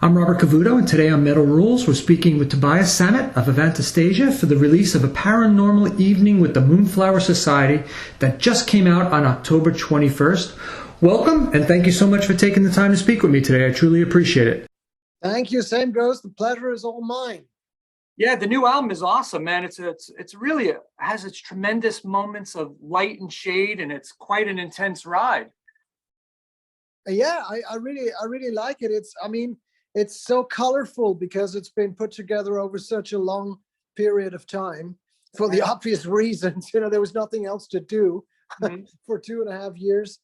I'm Robert Cavuto, and today on Metal Rules, we're speaking with Tobias Sammet of Avantasia for the release of a paranormal evening with the Moonflower Society that just came out on October 21st. Welcome, and thank you so much for taking the time to speak with me today. I truly appreciate it. Thank you. Same goes. The pleasure is all mine. Yeah, the new album is awesome, man. It's really has its tremendous moments of light and shade, and it's quite an intense ride. Yeah, I really like it. It's so colorful because it's been put together over such a long period of time for the obvious reasons. There was nothing else to do for 2.5 years,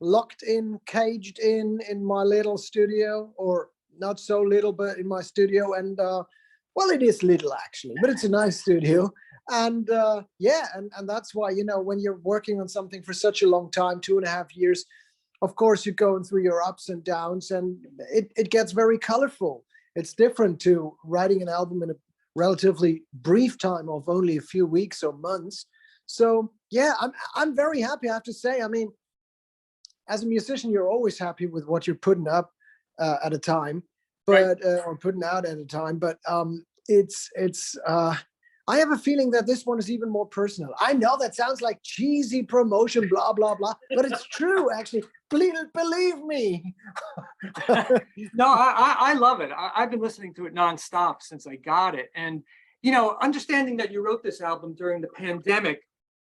locked in, caged in my little studio, or not so little, but in my studio. And well, it is little actually, but it's a nice studio. And and that's why, when you're working on something for such a long time, 2.5 years, of course, you're going through your ups and downs, and it gets very colorful. It's different to writing an album in a relatively brief time of only a few weeks or months. So yeah, I'm very happy, I have to say. I mean, as a musician, you're always happy with what you're putting up at a time, but or putting out at a time. But I have a feeling that this one is even more personal. I know that sounds like cheesy promotion, blah, blah, blah, but it's true, actually. Believe me. No, I love it. I've been listening to it nonstop since I got it. And, understanding that you wrote this album during the pandemic,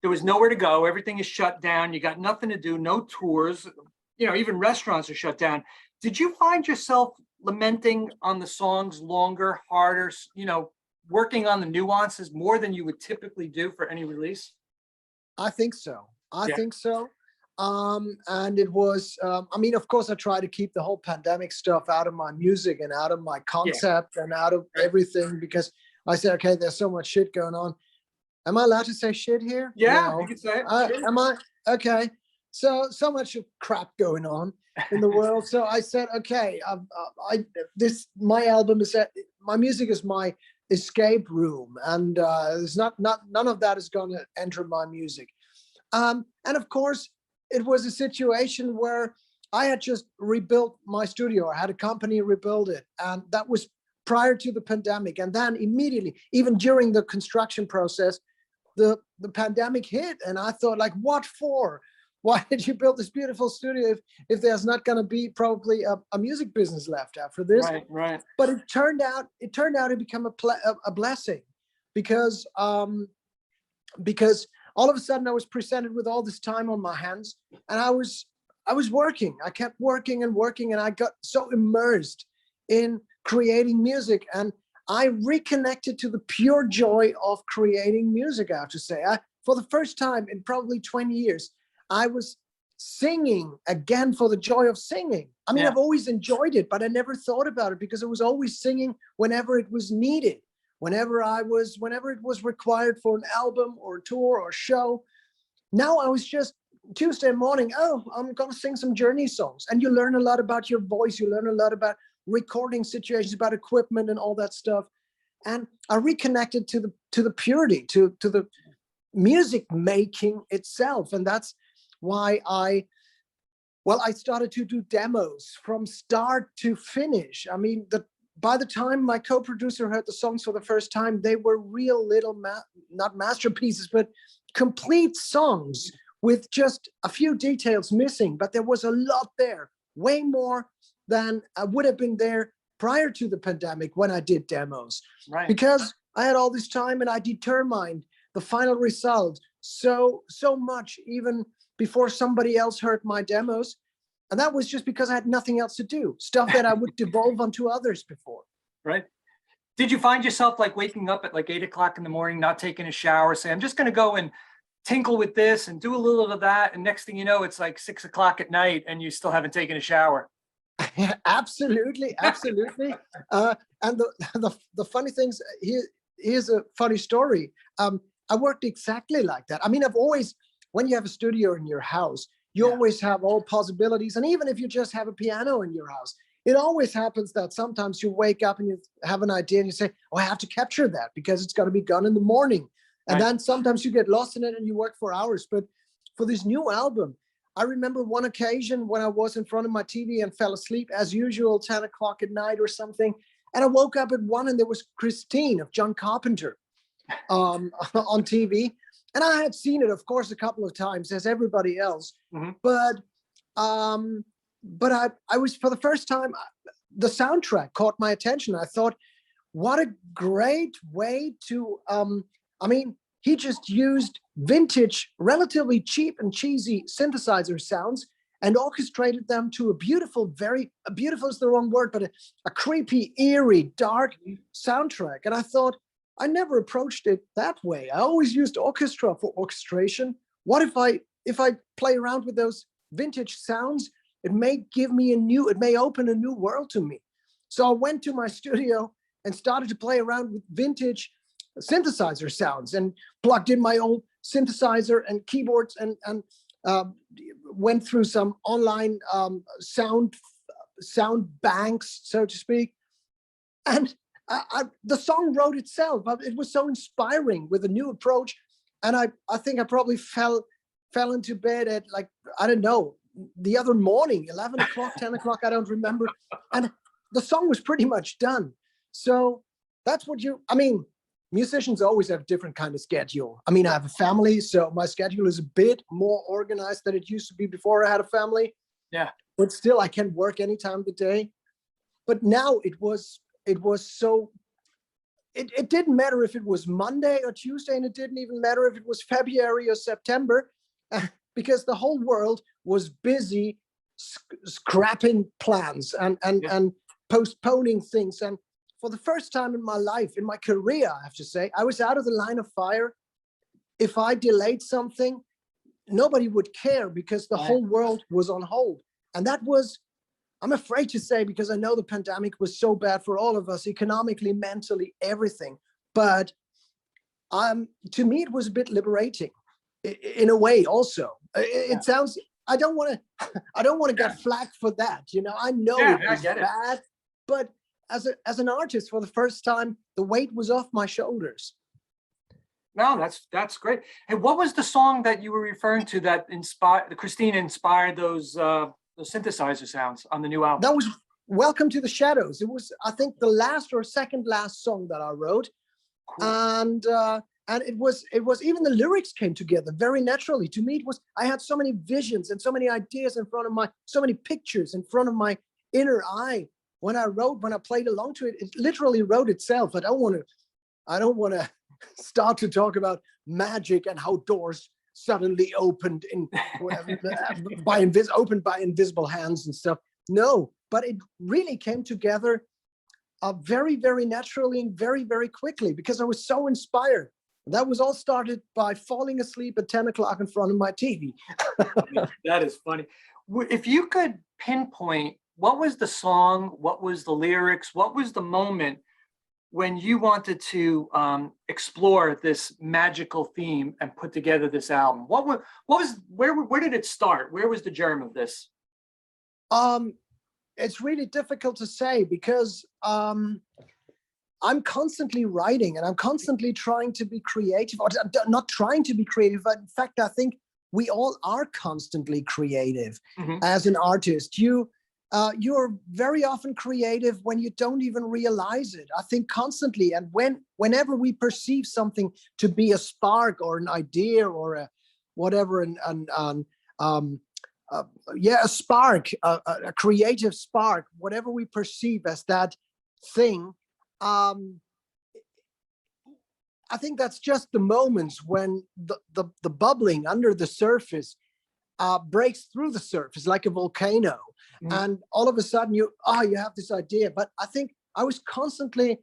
there was nowhere to go. Everything is shut down. You got nothing to do, no tours. Even restaurants are shut down. Did you find yourself lamenting on the songs longer, harder, working on the nuances more than you would typically do for any release? I think so. I think so. And it was, of course, I try to keep the whole pandemic stuff out of my music and out of my concept and out of everything, because I said, okay, there's so much shit going on. Am I allowed to say shit here? Yeah, no. You can say it. Am I? Okay. So much crap going on in the world. So I said, okay, my album is, my music is my escape room, and there's none of that is going to enter my music. And of course, it was a situation where I had just rebuilt my studio. I had a company rebuild it, and that was prior to the pandemic. And then immediately, even during the construction process, the pandemic hit, and I thought, like, what for? Why did you build this beautiful studio if there's not going to be probably a music business left after this? Right. But it turned out to become a blessing, because all of a sudden I was presented with all this time on my hands, and I was working. I kept working and working, and I got so immersed in creating music, and I reconnected to the pure joy of creating music. I have to say, for the first time in probably 20 years, I was singing again for the joy of singing. I've always enjoyed it, but I never thought about it, because I was always singing whenever it was needed, whenever it was required for an album or a tour or a show. Now I was just Tuesday morning, I'm going to sing some Journey songs. And you learn a lot about your voice. You learn a lot about recording situations, about equipment and all that stuff. And I reconnected to the purity, to the music making itself. And that's why I started to do demos from start to finish. By the time my co-producer heard the songs for the first time, they were real little, not masterpieces, but complete songs with just a few details missing. But there was a lot there, way more than would have been there prior to the pandemic when I did demos. Right. Because I had all this time, and I determined the final result so much, even before somebody else heard my demos. And that was just because I had nothing else to do, stuff that I would devolve onto others before. Right. Did you find yourself like waking up at like 8 o'clock in the morning, not taking a shower, say, I'm just going to go and tinkle with this and do a little of that, and next thing you know, it's like 6 o'clock at night and you still haven't taken a shower? Absolutely. And the funny things, here's a funny story. I worked exactly like that. I've always, when you have a studio in your house, you always have all possibilities. And even if you just have a piano in your house, it always happens that sometimes you wake up and you have an idea and you say, I have to capture that because it's going to be done in the morning. And then sometimes you get lost in it and you work for hours. But for this new album, I remember one occasion when I was in front of my TV and fell asleep as usual, 10 o'clock at night or something. And I woke up at 1 and there was Christine of John Carpenter on TV. And I had seen it, of course, a couple of times as everybody else. Mm-hmm. But I was, for the first time, the soundtrack caught my attention. I thought, what a great way to, he just used vintage, relatively cheap and cheesy synthesizer sounds and orchestrated them to a beautiful is the wrong word, but a creepy, eerie, dark soundtrack. And I thought, I never approached it that way. I always used orchestra for orchestration. What if I play around with those vintage sounds? It may open a new world to me. So I went to my studio and started to play around with vintage synthesizer sounds and plugged in my old synthesizer and keyboards and went through some online sound banks, so to speak. And the song wrote itself. It was so inspiring with a new approach. And I think I probably fell into bed at, like, I don't know, the other morning, 11 o'clock, 10 o'clock, I don't remember. And the song was pretty much done. So that's what musicians always have a different kind of schedule. I have a family, so my schedule is a bit more organized than it used to be before I had a family. Yeah. But still, I can work any time of the day. But now it was so, it didn't matter if it was Monday or Tuesday, and it didn't even matter if it was February or September, because the whole world was busy scrapping plans and postponing things. And for the first time in my life, in my career, I have to say, I was out of the line of fire. If I delayed something, nobody would care because the whole world was on hold. And that was, I'm afraid to say, because I know the pandemic was so bad for all of us, economically, mentally, everything. But to me, it was a bit liberating in a way also. It sounds, I don't want to get flack for that. I know it was bad, but as an artist, for the first time, the weight was off my shoulders. No, that's great. Hey, what was the song that you were referring to that Christine inspired those synthesizer sounds on the new album? That was Welcome to the Shadows. It was, I think, the last or second last song that I wrote. Cool. And it was even the lyrics came together very naturally. To me, I had so many visions and so many ideas so many pictures in front of my inner eye. When I played along to it, it literally wrote itself. I don't want to start to talk about magic and how doors suddenly opened opened by invisible hands and stuff. No, but it really came together very, very naturally and very, very quickly because I was so inspired. That was all started by falling asleep at 10 o'clock in front of my TV. That is funny. If you could pinpoint, what was the song? What was the lyrics? What was the moment when you wanted to explore this magical theme and put together this album? Where did it start? Where was the germ of this? It's really difficult to say because I'm constantly writing and I'm constantly trying to be creative, or not trying to be creative, but in fact, I think we all are constantly creative as an artist. You're very often creative when you don't even realize it. I think constantly, and whenever we perceive something to be a spark or an idea or a whatever, a spark, a creative spark, whatever we perceive as that thing, I think that's just the moments when the bubbling under the surface breaks through the surface like a volcano. And all of a sudden you have this idea. But I think I was constantly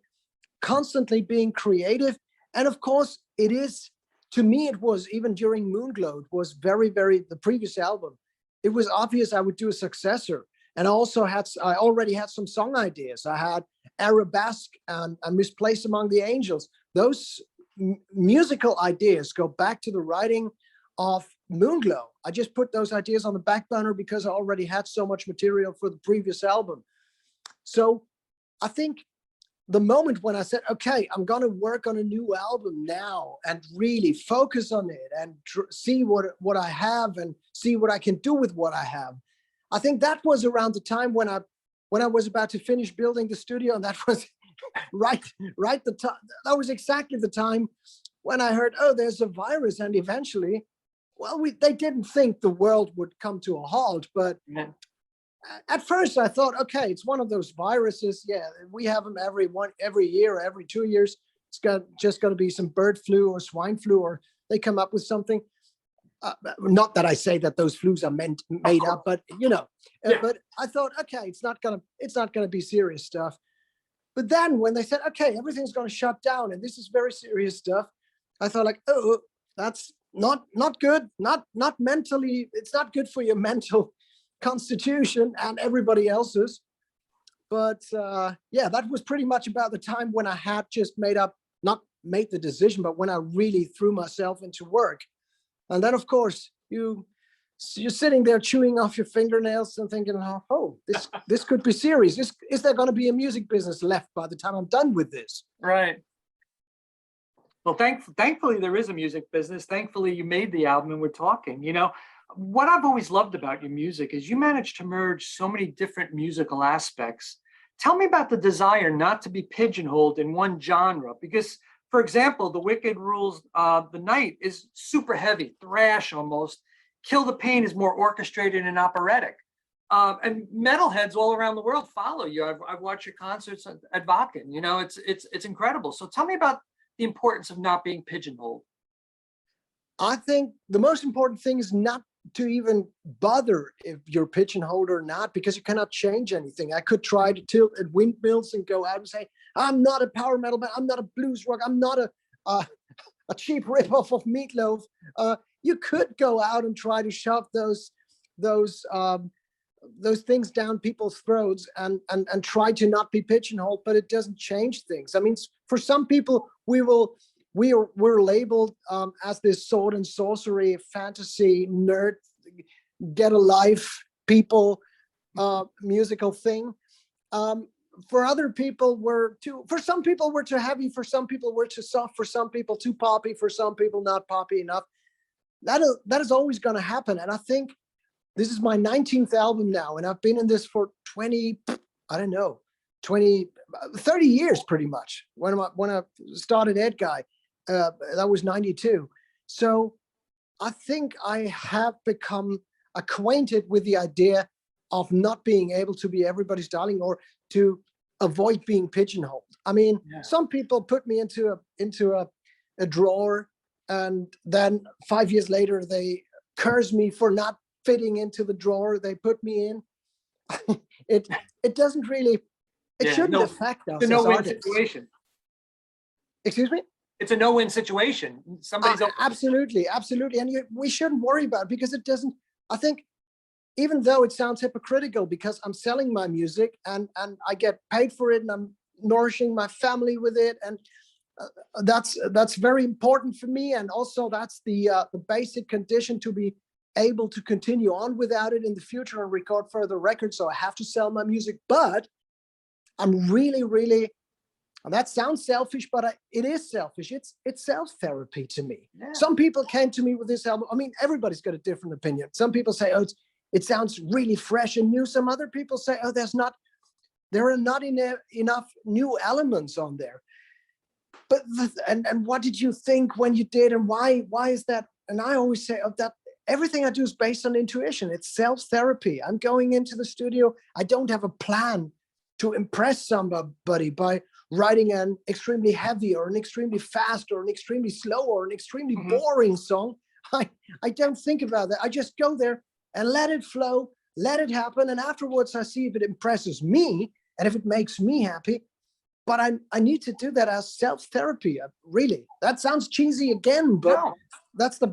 being creative. And of course it is, to me, it was, even during Moonglow, it was very, very, the previous album, it was obvious I would do a successor. And I already had some song ideas. I had Arabesque and Misplaced Among the Angels. Those musical ideas go back to the writing of Moonglow. I just put those ideas on the back burner because I already had so much material for the previous album. So I think the moment when I said, okay, I'm going to work on a new album now and really focus on it and see what I have and see what I can do with what I have. I think that was around the time when I was about to finish building the studio, and that was right the time. That was exactly the time when I heard, oh, there's a virus, and eventually, well, they didn't think the world would come to a halt, but at first I thought, okay, it's one of those viruses. Yeah, we have them every year, every 2 years. It's just going to be some bird flu or swine flu, or they come up with something. Not that I say that those flus are made up, but but I thought, okay, it's not gonna be serious stuff. But then when they said, okay, everything's going to shut down and this is very serious stuff, I thought like, oh, that's not good, not mentally. It's not good for your mental constitution and everybody else's. But that was pretty much about the time when I had just not made the decision, but when I really threw myself into work. And then, of course, you're sitting there chewing off your fingernails and thinking, oh, this could be serious. Is there going to be a music business left by the time I'm done with this? Right. Well, thankfully, there is a music business. Thankfully, you made the album and we're talking. What I've always loved about your music is you managed to merge so many different musical aspects. Tell me about the desire not to be pigeonholed in one genre, because for example, The Wicked Rules the Night is super heavy, thrash almost. Kill the Pain is more orchestrated and operatic. And metalheads all around the world follow you. I've watched your concerts at Wacken. It's incredible. So tell me about the importance of not being pigeonholed. I think the most important thing is not to even bother if you're pigeonholed or not, because you cannot change anything. I could try to tilt at windmills and go out and say, I'm not a power metal band, I'm not a blues rock, I'm not a cheap ripoff of Meatloaf. You could go out and try to shove those things down people's throats and try to not be pigeonholed, but it doesn't change things. I mean, for some people, we're labeled as this sword and sorcery, fantasy, nerd, get a life, people, musical thing. For other people, for some people we're too heavy, for some people we're too soft, for some people too poppy, for some people not poppy enough. That is always going to happen. And I think this is my 19th album now, and I've been in this for 30 years pretty much. When I started Ed Guy, that was 92. So I think I have become acquainted with the idea of not being able to be everybody's darling or to avoid being pigeonholed. I mean, some people put me into a drawer, and then 5 years later they curse me for not fitting into the drawer they put me in. It doesn't really, shouldn't affect us. It's a no-win situation. Excuse me? It's a no-win situation. Somebody's absolutely, and we shouldn't worry about it, because it doesn't. I think, even though it sounds hypocritical, because I'm selling my music and I get paid for it and I'm nourishing my family with it, and that's very important for me, and also that's the basic condition to be able to continue on without it in the future and record further records. So I have to sell my music, but I'm really, and that sounds selfish, but it is selfish. It's self-therapy to me. Yeah. Some people came to me with this album. I mean, everybody's got a different opinion. Some people say, oh, it sounds really fresh and new. Some other people say, oh, there are not enough new elements on there. But and what did you think when you did, and why is that? And I always say, that everything I do is based on intuition. It's self-therapy. I'm going into the studio. I don't have a plan to impress somebody by writing an extremely heavy or an extremely fast or an extremely slow or an extremely boring song. I don't think about that. I just go there and let it flow, let it happen. And afterwards I see if it impresses me and if it makes me happy. But I need to do that as self-therapy. Really, that sounds cheesy again, but that's the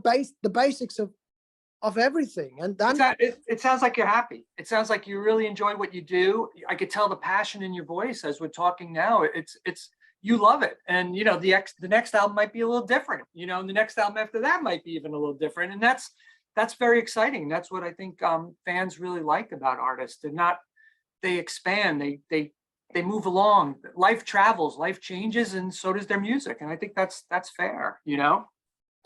basics of everything. And then it sounds like you're happy. It sounds like you really enjoy what you do. I could tell the passion in your voice as we're talking now. It's you love it. And the next album might be a little different. And the next album after that might be even a little different. And that's very exciting. That's what I think fans really like about artists. They expand. They they move along. Life travels, life changes, and so does their music. And I think that's fair, you know?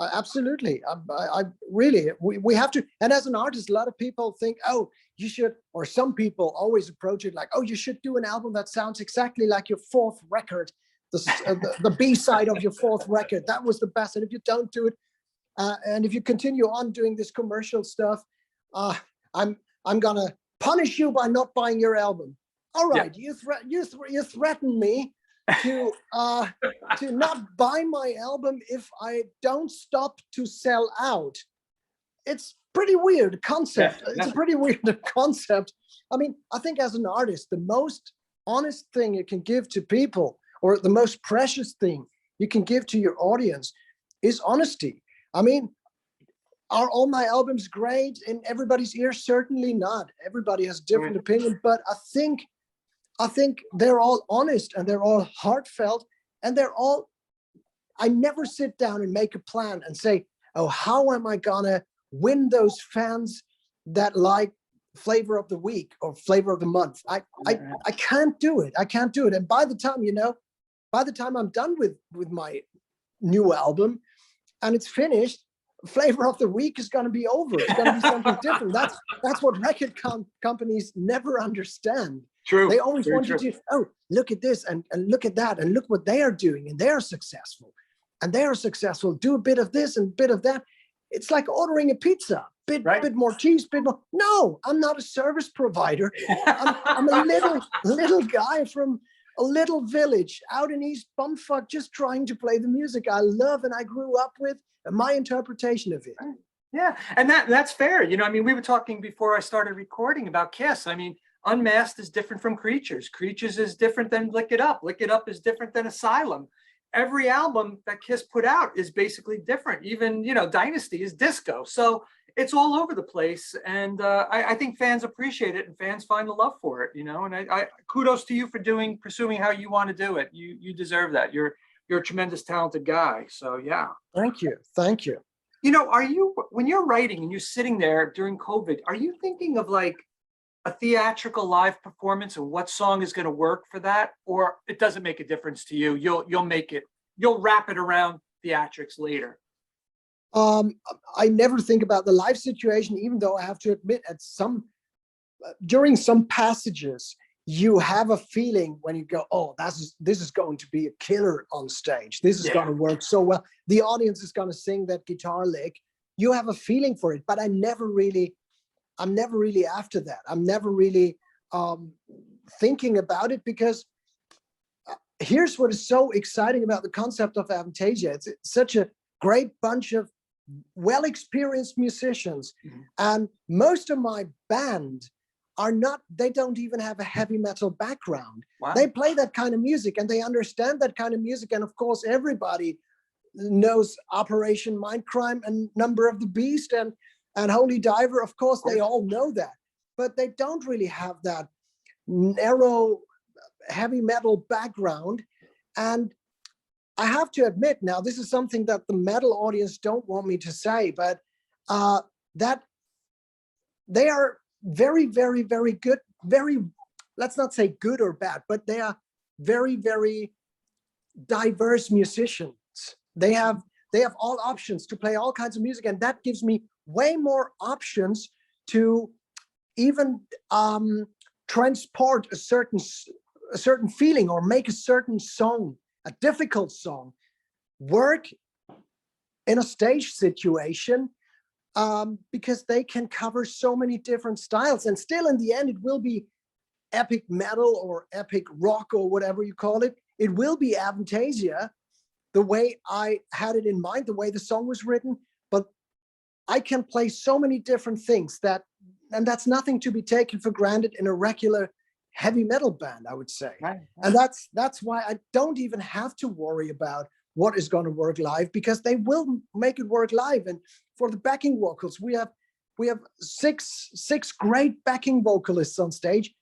Absolutely. I really, we have to. And as an artist, a lot of people think, oh, you should, or some people always approach it like, oh, you should do an album that sounds exactly like your fourth record, the B-side of your fourth record. That was the best. And if you don't do it, and if you continue on doing this commercial stuff, I'm gonna punish you by not buying your album. All right, you threaten me to not buy my album if I don't stop to sell out. It's pretty weird concept. It's a pretty weird concept. I mean, I think as an artist, the most honest thing you can give to people, or the most precious thing you can give to your audience, is honesty. I mean, are all my albums great in everybody's ear? Certainly not. Everybody has different opinion, but I think they're all honest, and they're all heartfelt, and I never sit down and make a plan and say, oh, how am I gonna win those fans that like flavor of the week or flavor of the month? I can't do it. I can't do it. And by the time I'm done with my new album and it's finished, flavor of the week is going to be over. It's going to be something different. That's what record companies never understand. True. They always want you to, oh, look at this and look at that and look what they are doing, and they're successful. And they are successful. Do a bit of this and a bit of that. It's like ordering a pizza. Bit more cheese, bit more. No, I'm not a service provider. I'm a little guy from a little village out in East Bumfuck, just trying to play the music I love and I grew up with, and my interpretation of it. Yeah, and that's fair. You know, I mean, we were talking before I started recording about Kiss. I mean, Unmasked is different from Creatures. Creatures is different than Lick It Up. Lick It Up is different than Asylum. Every album that Kiss put out is basically different. Even, you know, Dynasty is disco. So it's all over the place. And I think fans appreciate it, and fans find the love for it, you know, and I kudos to you for pursuing how you want to do it. You deserve that. You're a tremendous talented guy. So yeah. Thank you. Thank you. You know, when you're writing and you're sitting there during COVID, are you thinking of like a theatrical live performance and what song is going to work for that? Or it doesn't make a difference to you? You'll wrap it around theatrics later. I never think about the live situation, even though I have to admit during some passages, you have a feeling when you go, oh, this is going to be a killer on stage. This is going to work so well. The audience is going to sing that guitar lick. You have a feeling for it, but I'm never really after that. I'm never really thinking about it, because here's what is so exciting about the concept of Avantasia. It's such a great bunch of well-experienced musicians. Mm-hmm. And most of my band they don't even have a heavy metal background. Wow. They play that kind of music and they understand that kind of music. And of course, everybody knows Operation Mindcrime and Number of the Beast and Holy Diver. Of course, they all know that, but they don't really have that narrow heavy metal background. And I have to admit, now this is something that the metal audience don't want me to say, but that they are very, very, very good, let's not say good or bad, but they are very, very diverse musicians. They have all options to play all kinds of music, and that gives me way more options to even transport a certain feeling, or make a certain song, a difficult song, work in a stage situation, because they can cover so many different styles, and still in the end it will be epic metal or epic rock or whatever you call it. It will be Avantasia the way I had it in mind, the way the song was written, but I can play so many different things and that's nothing to be taken for granted in a regular heavy metal band, I would say. Right. And that's why I don't even have to worry about what is going to work live, because they will make it work live. And for the backing vocals, we have six great backing vocalists on stage.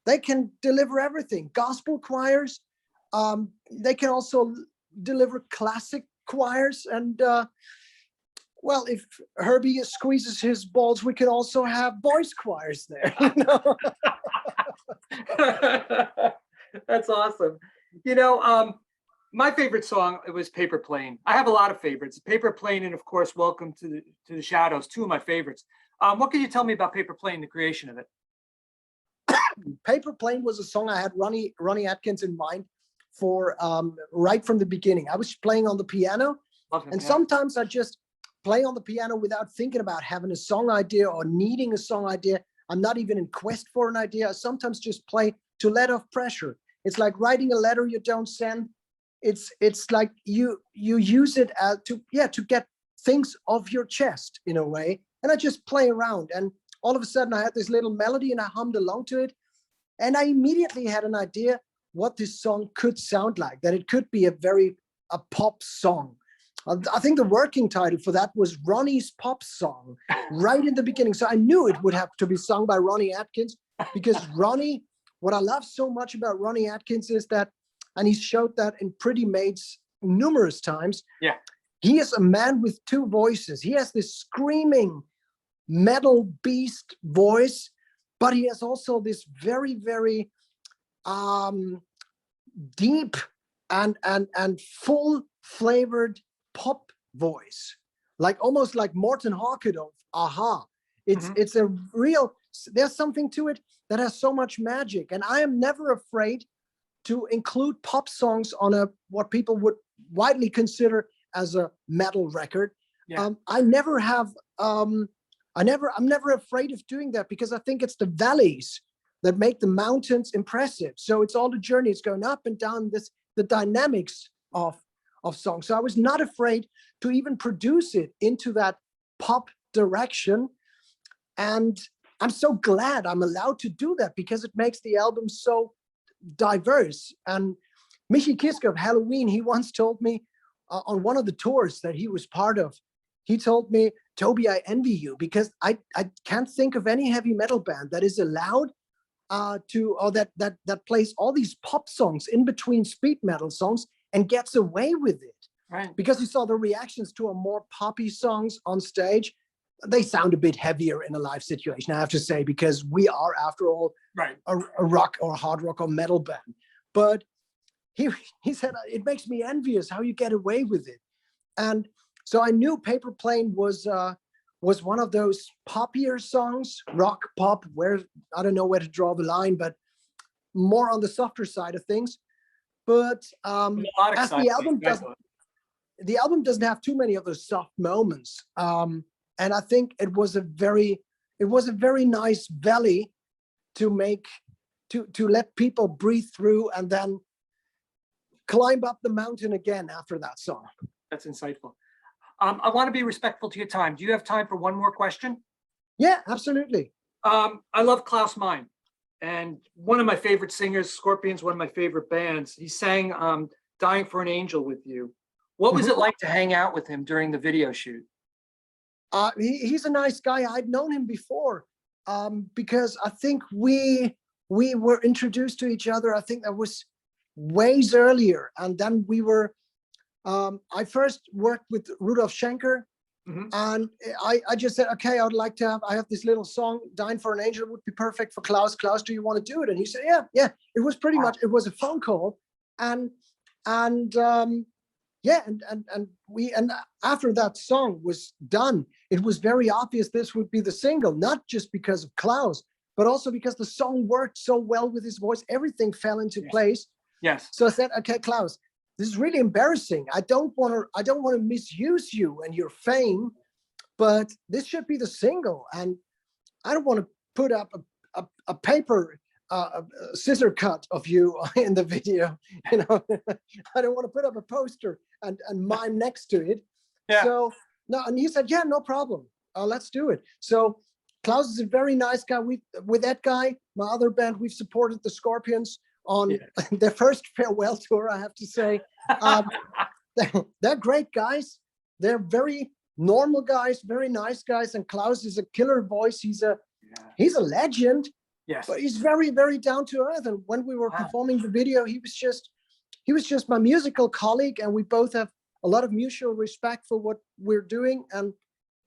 They can deliver everything. Gospel choirs, they can also deliver classic choirs, and well, if Herbie squeezes his balls, we can also have boys choirs there. You know? That's awesome. My favorite song, it was Paper Plane. I have a lot of favorites. Paper Plane and of course, Welcome to the Shadows, two of my favorites. What can you tell me about Paper Plane, the creation of it? Paper Plane was a song I had Ronnie Atkins in mind for right from the beginning. I was playing on the piano, and sometimes I just play on the piano without thinking about having a song idea or needing a song idea. I'm not even in quest for an idea. I sometimes just play to let off pressure. It's like writing a letter you don't send. It's like you use it to get things off your chest in a way. And I just play around, and all of a sudden I had this little melody and I hummed along to it. And I immediately had an idea what this song could sound like, that it could be a pop song. I think the working title for that was Ronnie's Pop Song right in the beginning. So I knew it would have to be sung by Ronnie Atkins, because Ronnie, what I love so much about Ronnie Atkins is that, and he's showed that in Pretty Maids numerous times. Yeah. He is a man with two voices. He has this screaming metal beast voice, but he has also this very, very deep and full flavored pop voice, like almost like Morten Harket of Aha. It's a real, there's something to it that has so much magic, and I am never afraid to include pop songs on what people would widely consider as a metal record. Yeah. I'm never afraid of doing that, because I think it's the valleys that make the mountains impressive. So it's all the journey. It's going up and down, the dynamics of songs. So I was not afraid to even produce it into that pop direction. And I'm so glad I'm allowed to do that, because it makes the album so diverse. And Michi Kiske of Halloween, he once told me on one of the tours that he was part of, he told me, Toby, I envy you, because I can't think of any heavy metal band that is allowed that plays all these pop songs in between speed metal songs and gets away with it. Right. Because you saw the reactions to a more poppy songs on stage, they sound a bit heavier in a live situation, I have to say, because we are, after all, right, a rock or hard rock or metal band. But he said, it makes me envious how you get away with it. And so I knew Paper Plane was one of those poppier songs, rock pop, where I don't know where to draw the line, but more on the softer side of things. But as the album doesn't have too many of those soft moments, and I think it was a very nice valley to let people breathe through and then climb up the mountain again after that song. That's insightful. I want to be respectful to your time. Do you have time for one more question? Yeah, absolutely. I love Klaus Meine, and one of my favorite singers, Scorpions, one of my favorite bands. He sang Dying for an Angel with you. What was it like to hang out with him during the video shoot? He's a nice guy. I'd known him before because I think we were introduced to each other. I think that was ways earlier. And then we were, I first worked with Rudolf Schenker, and I just said, okay, I have this little song, Dying for an Angel would be perfect for Klaus. Klaus, do you want to do it? And he said, yeah. It was pretty much, it was a phone call. And after that song was done, it was very obvious this would be the single, not just because of Klaus, but also because the song worked so well with his voice. Everything fell into place. Yes. So I said, okay, Klaus, this is really embarrassing. I don't want to misuse you and your fame, but this should be the single. And I don't want to put up a paper scissor cut of you in the video. I don't want to put up a poster and mime next to it. Yeah. So no, and he said, yeah, no problem. Let's do it. So Klaus is a very nice guy. With that guy, my other band, we've supported the Scorpions on their first farewell tour, I have to say. They're great guys. They're very normal guys, very nice guys. And Klaus is a killer voice. He's a legend. Yes. But he's very, very down to earth. And when we were performing the video, he was just my musical colleague, and we both have a lot of mutual respect for what we're doing. And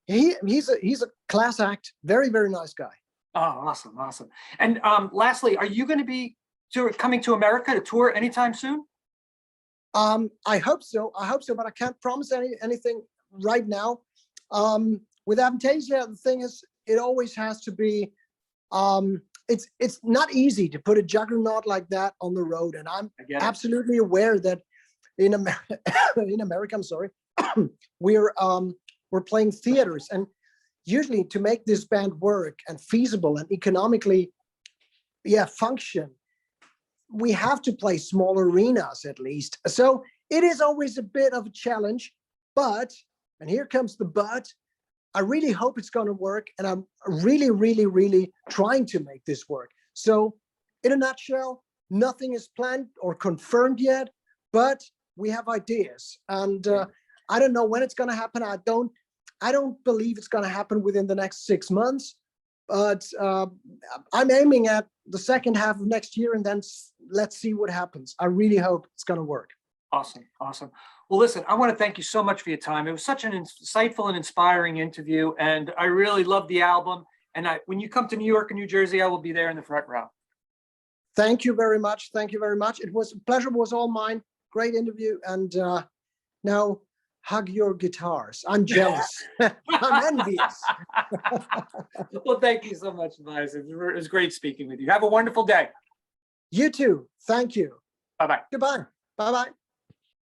he's a class act. Very, very nice guy. Oh, awesome. And lastly, are you going to be coming to America to tour anytime soon? I hope so. I hope so, but I can't promise anything right now. With Avantasia, the thing is, it always has to be. It's not easy to put a juggernaut like that on the road, and I'm absolutely aware that in America, I'm sorry, we're playing theaters, and usually to make this band work and feasible and economically, function, we have to play small arenas at least. So it is always a bit of a challenge, but, and here comes the but, I really hope it's going to work, and I'm really, really, really trying to make this work. So in a nutshell, nothing is planned or confirmed yet, but we have ideas, and I don't know when it's going to happen. I don't believe it's going to happen within the next 6 months, but I'm aiming at the second half of next year, and then let's see what happens. I really hope it's going to work. Awesome. Awesome. Well, listen, I want to thank you so much for your time. It was such an insightful and inspiring interview, and I really love the album. And when you come to New York and New Jersey, I will be there in the front row. Thank you very much. Thank you very much. It was a pleasure, was all mine. Great interview. And now hug your guitars. I'm jealous. I'm envious. Well, thank you so much, Tobias. It was great speaking with you. Have a wonderful day. You too. Thank you. Bye-bye. Goodbye. Bye-bye.